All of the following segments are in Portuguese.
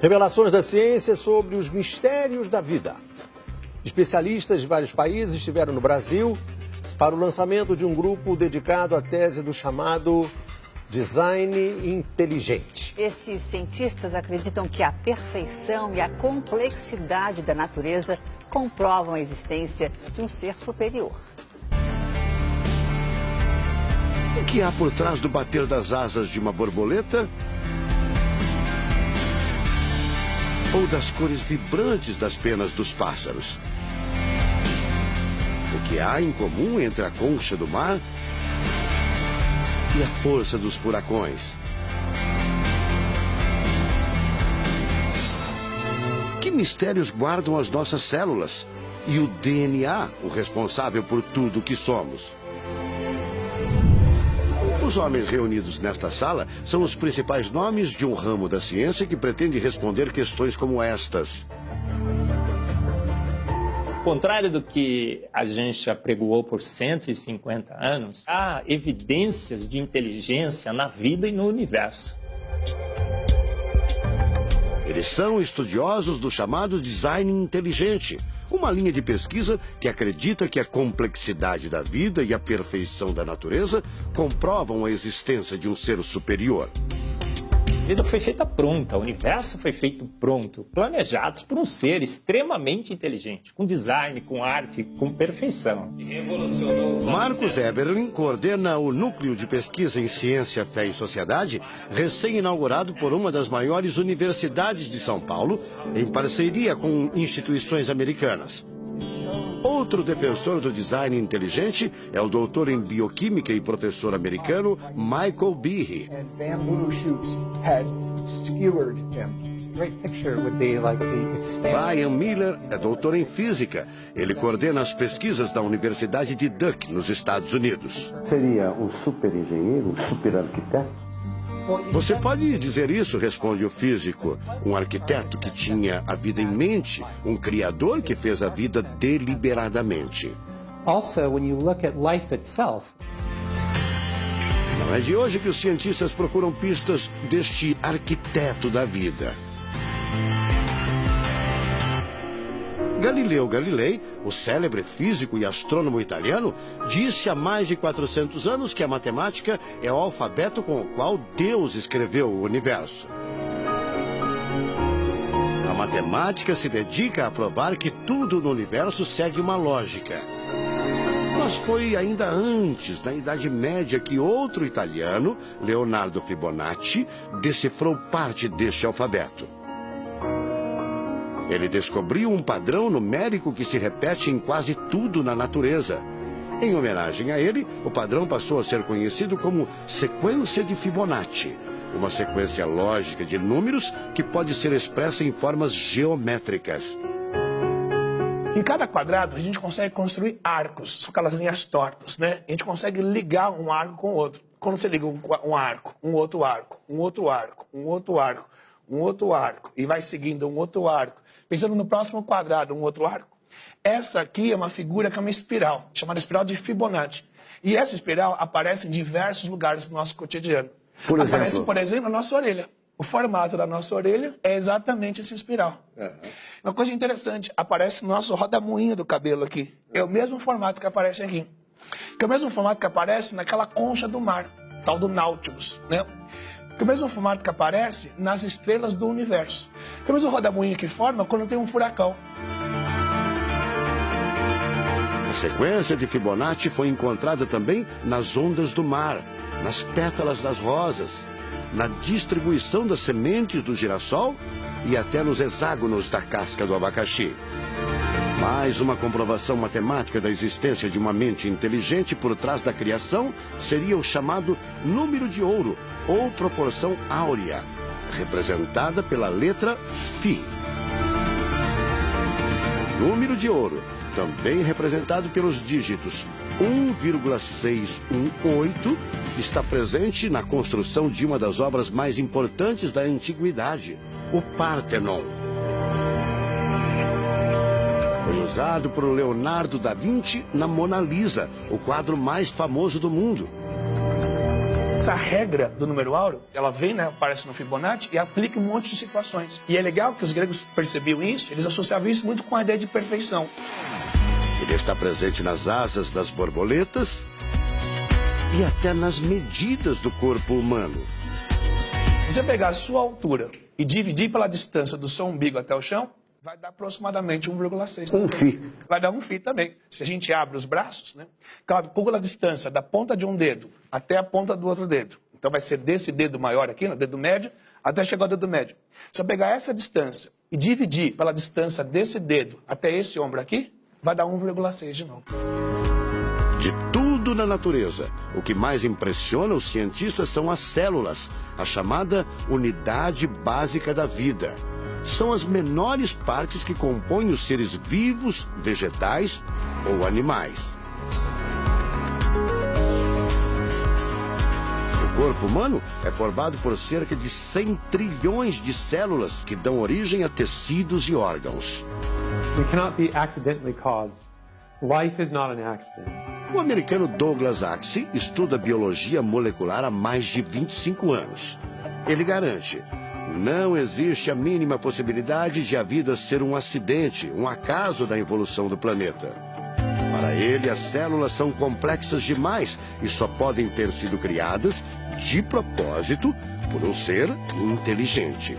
Revelações da ciência sobre os mistérios da vida. Especialistas de vários países estiveram no Brasil para o lançamento de um grupo dedicado à tese do chamado design inteligente. Esses cientistas acreditam que a perfeição e a complexidade da natureza comprovam a existência de um ser superior. O que há por trás do bater das asas de uma borboleta? Ou das cores vibrantes das penas dos pássaros? O que há em comum entre a concha do mar e a força dos furacões? Que mistérios guardam as nossas células e o DNA, o responsável por tudo que somos? Os homens reunidos nesta sala são os principais nomes de um ramo da ciência que pretende responder questões como estas. Ao contrário do que a gente apregoou por 150 anos, há evidências de inteligência na vida e no universo. Eles são estudiosos do chamado design inteligente, uma linha de pesquisa que acredita que a complexidade da vida e a perfeição da natureza comprovam a existência de um ser superior. A vida foi feita pronta, o universo foi feito pronto, planejados por um ser extremamente inteligente, com design, com arte, com perfeição. E revolucionou os Marcos Eberlin coordena o Núcleo de Pesquisa em Ciência, Fé e Sociedade, recém-inaugurado por uma das maiores universidades de São Paulo, em parceria com instituições americanas. Outro defensor do design inteligente é o doutor em bioquímica e professor americano Michael Behe. Brian Miller é doutor em física. Ele coordena as pesquisas da Universidade de Duke, nos Estados Unidos. Seria um super engenheiro, um super arquiteto? Você pode dizer isso, responde o físico. Um arquiteto que tinha a vida em mente, um criador que fez a vida deliberadamente. Also, when you look at life itself, não é de hoje que os cientistas procuram pistas deste arquiteto da vida. Galileu Galilei, o célebre físico e astrônomo italiano, disse há mais de 400 anos que a matemática é o alfabeto com o qual Deus escreveu o universo. A matemática se dedica a provar que tudo no universo segue uma lógica. Mas foi ainda antes, na Idade Média, que outro italiano, Leonardo Fibonacci, decifrou parte deste alfabeto. Ele descobriu um padrão numérico que se repete em quase tudo na natureza. Em homenagem a ele, o padrão passou a ser conhecido como sequência de Fibonacci, uma sequência lógica de números que pode ser expressa em formas geométricas. Em cada quadrado, a gente consegue construir arcos, são aquelas linhas tortas, né? A gente consegue ligar um arco com o outro. Quando você liga um arco, um outro arco, um outro arco, um outro arco, um outro arco, e vai seguindo um outro arco, pensando no próximo quadrado, um outro arco. Essa aqui é uma figura que é uma espiral, chamada espiral de Fibonacci. E essa espiral aparece em diversos lugares do nosso cotidiano. Aparece, por exemplo, na nossa orelha. O formato da nossa orelha é exatamente essa espiral. Uma coisa interessante, aparece no nosso rodamuinho do cabelo aqui. É o mesmo formato que aparece aqui. Que é o mesmo formato que aparece naquela concha do mar, tal do Nautilus, né? Que é o mesmo formato que aparece nas estrelas do universo. Que é o mesmo rodamuinho que forma quando tem um furacão. A sequência de Fibonacci foi encontrada também nas ondas do mar, nas pétalas das rosas, na distribuição das sementes do girassol e até nos hexágonos da casca do abacaxi. Mais uma comprovação matemática da existência de uma mente inteligente por trás da criação seria o chamado número de ouro, ou proporção áurea, representada pela letra Φ. O número de ouro, também representado pelos dígitos 1,618, está presente na construção de uma das obras mais importantes da antiguidade, o Parthenon. Foi usado por Leonardo da Vinci na Mona Lisa, o quadro mais famoso do mundo. Essa regra do número áureo, ela vem, né, aparece no Fibonacci e aplica em um monte de situações. E é legal que os gregos percebiam isso, eles associavam isso muito com a ideia de perfeição. Ele está presente nas asas das borboletas e até nas medidas do corpo humano. Se você pegar a sua altura e dividir pela distância do seu umbigo até o chão, vai dar aproximadamente 1,6. Um φ. Vai dar um φ também. Se a gente abre os braços, né, calcula a distância da ponta de um dedo até a ponta do outro dedo. Então vai ser desse dedo maior aqui, no dedo médio, até chegar ao dedo médio. Se eu pegar essa distância e dividir pela distância desse dedo até esse ombro aqui, vai dar 1,6 de novo. De tudo na natureza, o que mais impressiona os cientistas são as células, a chamada unidade básica da vida. São as menores partes que compõem os seres vivos, vegetais ou animais. O corpo humano é formado por cerca de 100 trilhões de células que dão origem a tecidos e órgãos. We cannot be accidentally caused. Life is not an accident. O americano Douglas Axie estuda biologia molecular há mais de 25 anos. Ele garante: não existe a mínima possibilidade de a vida ser um acidente, um acaso da evolução do planeta. Para ele, as células são complexas demais e só podem ter sido criadas de propósito por um ser inteligente.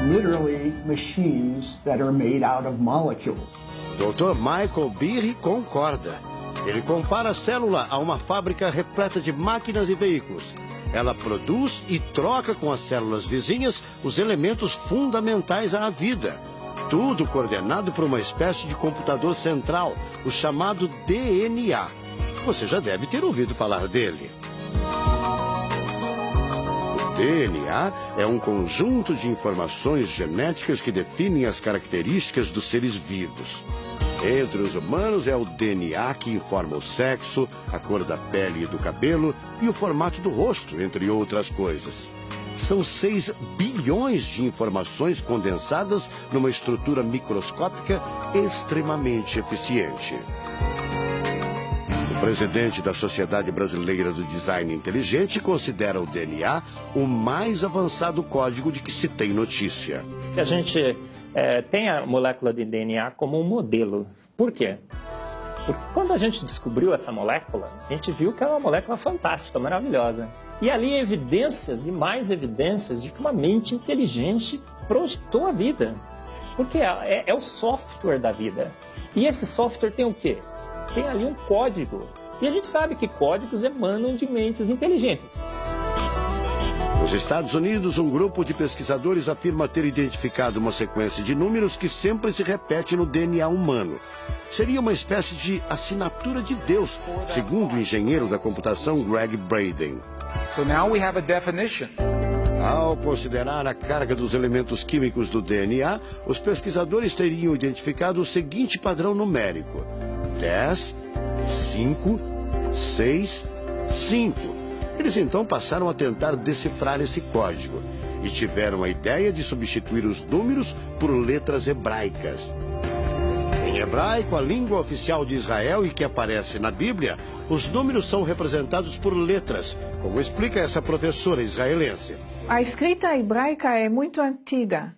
Literally machines that are made out of molecules. Dr. Michael Behe concorda. Ele compara a célula a uma fábrica repleta de máquinas e veículos. Ela produz e troca com as células vizinhas os elementos fundamentais à vida. Tudo coordenado por uma espécie de computador central, o chamado DNA. Você já deve ter ouvido falar dele. O DNA é um conjunto de informações genéticas que definem as características dos seres vivos. Entre os humanos é o DNA que informa o sexo, a cor da pele e do cabelo e o formato do rosto, entre outras coisas. São 6 bilhões de informações condensadas numa estrutura microscópica extremamente eficiente. O presidente da Sociedade Brasileira do Design Inteligente considera o DNA o mais avançado código de que se tem notícia. A gente tem a molécula de DNA como um modelo. Por quê? Porque quando a gente descobriu essa molécula, a gente viu que é uma molécula fantástica, maravilhosa. E ali evidências e mais evidências de que uma mente inteligente projetou a vida. Porque é o software da vida. E esse software tem o quê? Tem ali um código. E a gente sabe que códigos emanam de mentes inteligentes. Nos Estados Unidos, um grupo de pesquisadores afirma ter identificado uma sequência de números que sempre se repete no DNA humano. Seria uma espécie de assinatura de Deus, segundo o engenheiro da computação Greg Braden. So now we have a definition. Ao considerar a carga dos elementos químicos do DNA, os pesquisadores teriam identificado o seguinte padrão numérico: 10, 5, 6, 5. Eles então passaram a tentar decifrar esse código e tiveram a ideia de substituir os números por letras hebraicas. Em hebraico, a língua oficial de Israel e que aparece na Bíblia, os números são representados por letras, como explica essa professora israelense. A escrita hebraica é muito antiga.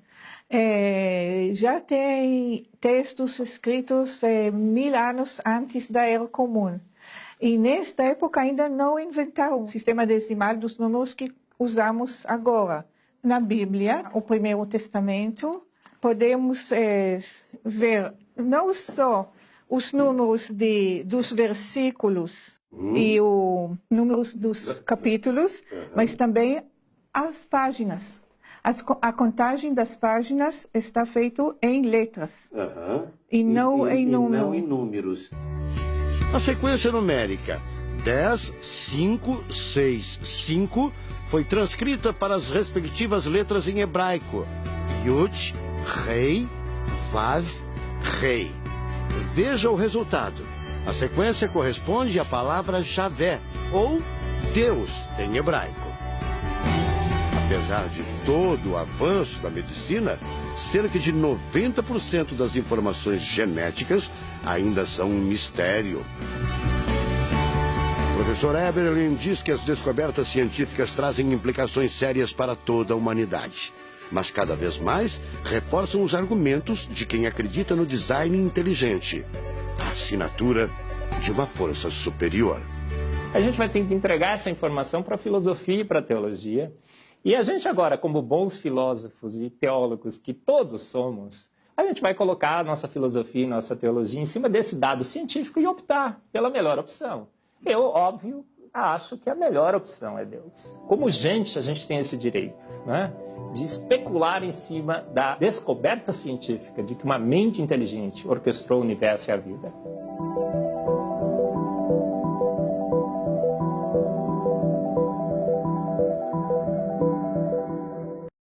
Já tem textos escritos 1000 anos antes da Era Comum. E nesta época ainda não inventaram o sistema decimal dos números que usamos agora. Na Bíblia, o Primeiro Testamento, podemos ver não só os números dos versículos e os números dos capítulos, mas também as páginas. A contagem das páginas está feita em letras e não em números. A sequência numérica 10, 5, 6, 5 foi transcrita para as respectivas letras em hebraico: Yud, Rei, Vav, Rei. Veja o resultado. A sequência corresponde à palavra Javé, ou Deus, em hebraico. Apesar de todo o avanço da medicina, cerca de 90% das informações genéticas ainda são um mistério. professor Eberlin diz que as descobertas científicas trazem implicações sérias para toda a humanidade, mas cada vez mais reforçam os argumentos de quem acredita no design inteligente, a assinatura de uma força superior. A gente vai ter que entregar essa informação para a filosofia e para a teologia. E a gente agora, como bons filósofos e teólogos que todos somos, a gente vai colocar a nossa filosofia e nossa teologia em cima desse dado científico e optar pela melhor opção. Eu, óbvio, acho que a melhor opção é Deus. Como gente, a gente tem esse direito, né, de especular em cima da descoberta científica de que uma mente inteligente orquestrou o universo e a vida.